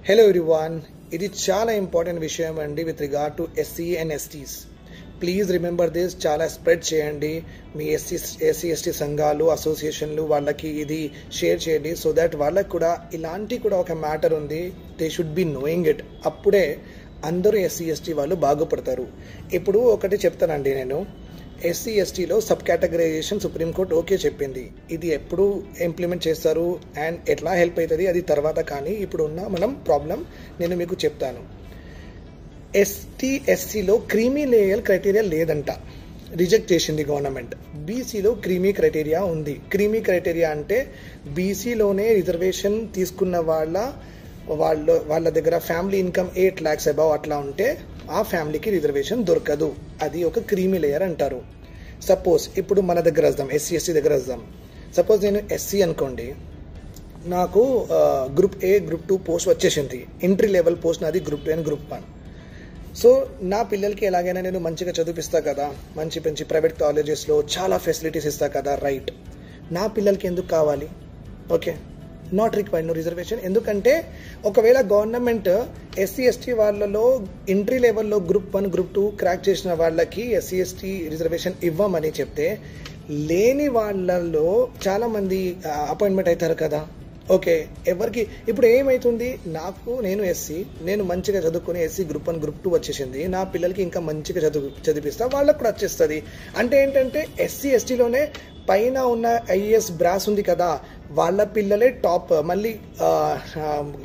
Hello everyone, ఇది చాలా important విషయం అండి with regard to SC and ఎస్టీస్. Please remember this. చాలా స్ప్రెడ్ చేయండి మీ ఎస్సీ ఎస్టీ సంఘాలు, అసోసియేషన్లు వాళ్ళకి ఇది షేర్ చేయండి. సో దట్ వాళ్ళకి కూడా ఇలాంటి కూడా ఒక మ్యాటర్ ఉంది, they should be knowing it. అప్పుడే అందరూ ఎస్సీ ఎస్టీ వాళ్ళు బాగుపడతారు. ఇప్పుడు ఒకటి చెప్తానండి, నేను ఎస్సీ ఎస్టీలో సబ్ కేటగరైజేషన్ సుప్రీంకోర్టు ఓకే చెప్పింది. ఇది ఎప్పుడు ఇంప్లిమెంట్ చేస్తారు అండ్ ఎట్లా హెల్ప్ అవుతుంది అది తర్వాత. కానీ ఇప్పుడు ఉన్న మనం ప్రాబ్లం నేను మీకు చెప్తాను. ఎస్టీ ఎస్సీలో క్రీమీ లేయర్ క్రైటీరియా లేదంట, రిజెక్ట్ చేసింది గవర్నమెంట్. బీసీలో క్రీమీ క్రైటీరియా ఉంది. క్రీమీ క్రైటీరియా అంటే బీసీలోనే రిజర్వేషన్ తీసుకున్న వాళ్ళ దగ్గర ఫ్యామిలీ ఇన్కమ్ 8 lakhs అబౌవ్ అట్లా ఉంటే ఆ ఫ్యామిలీకి రిజర్వేషన్ దొరకదు. అది ఒక క్రీమీ లేయర్ అంటారు. సపోజ్ ఇప్పుడు మన దగ్గర వద్దాం, ఎస్సీ ఎస్టీ దగ్గర వద్దాం. సపోజ్ నేను ఎస్సీ అనుకోండి, నాకు గ్రూప్ ఏ గ్రూప్ 2 పోస్ట్ వచ్చేసింది. ఎంట్రీ లెవెల్ పోస్ట్ నాది గ్రూప్ 2 అండ్ గ్రూప్ 1. సో నా పిల్లలకి ఎలాగైనా నేను మంచిగా చదివిస్తా కదా, మంచి ప్రైవేట్ కాలేజెస్లో చాలా ఫెసిలిటీస్ ఇస్తా కదా, రైట్. నా పిల్లలకి ఎందుకు కావాలి? Okay, not required, no reservation. ఎందుకంటే ఒకవేళ గవర్నమెంట్ ఎస్సీ ఎస్టీ వాళ్ళలో ఎంట్రీ లెవెల్లో గ్రూప్ 1 గ్రూప్ 2 క్రాక్ చేసిన వాళ్ళకి ఎస్సీ ఎస్టీ రిజర్వేషన్ ఇవ్వమని చెప్తే, లేని వాళ్ళల్లో చాలామంది అపాయింట్మెంట్ అవుతారు కదా. ఓకే, ఎవరికి ఇప్పుడు ఏమవుతుంది? నేను ఎస్సీ, నేను మంచిగా చదువుకుని ఎస్సీ గ్రూప్ 1 గ్రూప్ 2 వచ్చేసింది, నా పిల్లలకి ఇంకా మంచిగా చదివిస్తా, వాళ్ళకు కూడా వచ్చేస్తుంది. అంటే ఏంటంటే ఎస్సీ ఎస్టీలోనే పైన ఉన్న ఐఏఎస్ బ్రాస్ ఉంది కదా, వాళ్ళ పిల్లలే టాప్ మళ్ళీ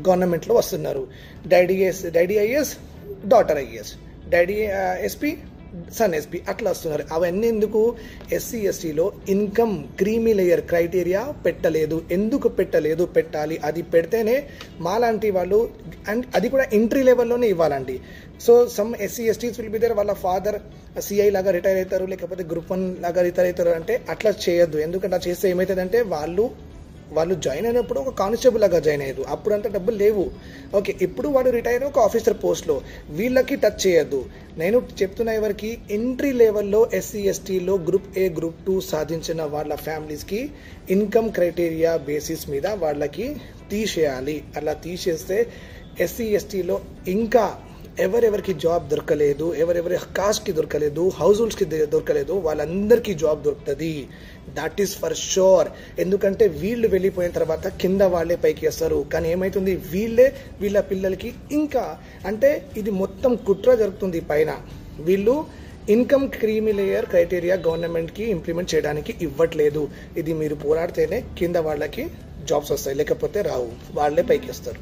గవర్నమెంట్లో వస్తున్నారు. Daddy IAS, daughter IAS, daddy SP, son SP అట్లా వస్తున్నారు. అవన్నీ ఎందుకు? ఎస్సీ ఎస్టీలో ఇన్కమ్ క్రీమీ లేయర్ క్రైటీరియా పెట్టలేదు. ఎందుకు పెట్టలేదు? పెట్టాలి. అది పెడితేనే మాలాంటి వాళ్ళు, అండ్ అది కూడా ఎంట్రీ లెవెల్లోనే ఇవ్వాలండి. So some SC STs will be there, వాళ్ళ ఫాదర్ సిఐ లాగా రిటైర్ అవుతారు, లేకపోతే గ్రూప్ 1 లాగా రిటైర్ అవుతారు. అంటే అట్లా చేయొద్దు. ఎందుకంటే అట్లా చేస్తే ఏమవుతుందంటే వాళ్ళు జాయిన్ అయినప్పుడు ఒక కానిస్టేబుల్ లాగా జాయిన్ అయ్యారు, అప్పుడు అంత డబ్బులు లేవు. ఓకే, ఇప్పుడు వాడు రిటైర్ ఒక ఆఫీసర్ పోస్ట్లో, వీళ్ళకి టచ్ చేయొద్దు. నేను చెప్తున్న ఎవరికి, ఎంట్రీ లెవెల్లో ఎస్సీ ఎస్టీలో గ్రూప్ ఏ గ్రూప్ 2 సాధించిన వాళ్ళ ఫ్యామిలీస్కి ఇన్కమ్ క్రైటీరియా బేసిస్ మీద వాళ్ళకి తీసేయాలి. అలా తీసేస్తే ఎస్సీ ఎస్టీలో ఇంకా ఎవరెవరికి జాబ్ దొరకలేదు, ఎవరెవరి కాస్ట్కి దొరకలేదు, హౌస్ హోల్డ్స్కి దొరకలేదు, వాళ్ళందరికీ జాబ్ దొరుకుతుంది. That is for sure. ఎందుకంటే వీళ్ళు వెళ్ళిపోయిన తర్వాత కింద వాళ్ళే పైకి వస్తారు. కానీ ఏమవుతుంది, వీళ్ళ పిల్లలకి ఇంకా, అంటే ఇది మొత్తం కుట్ర జరుగుతుంది పైన. వీళ్ళు ఇన్కమ్ క్రీమీ లేయర్ క్రైటీరియా గవర్నమెంట్కి ఇంప్లిమెంట్ చేయడానికి ఇవ్వట్లేదు. ఇది మీరు పోరాడితేనే కింద వాళ్ళకి జాబ్స్ వస్తాయి, లేకపోతే రావు, వాళ్ళే పైకి వస్తారు.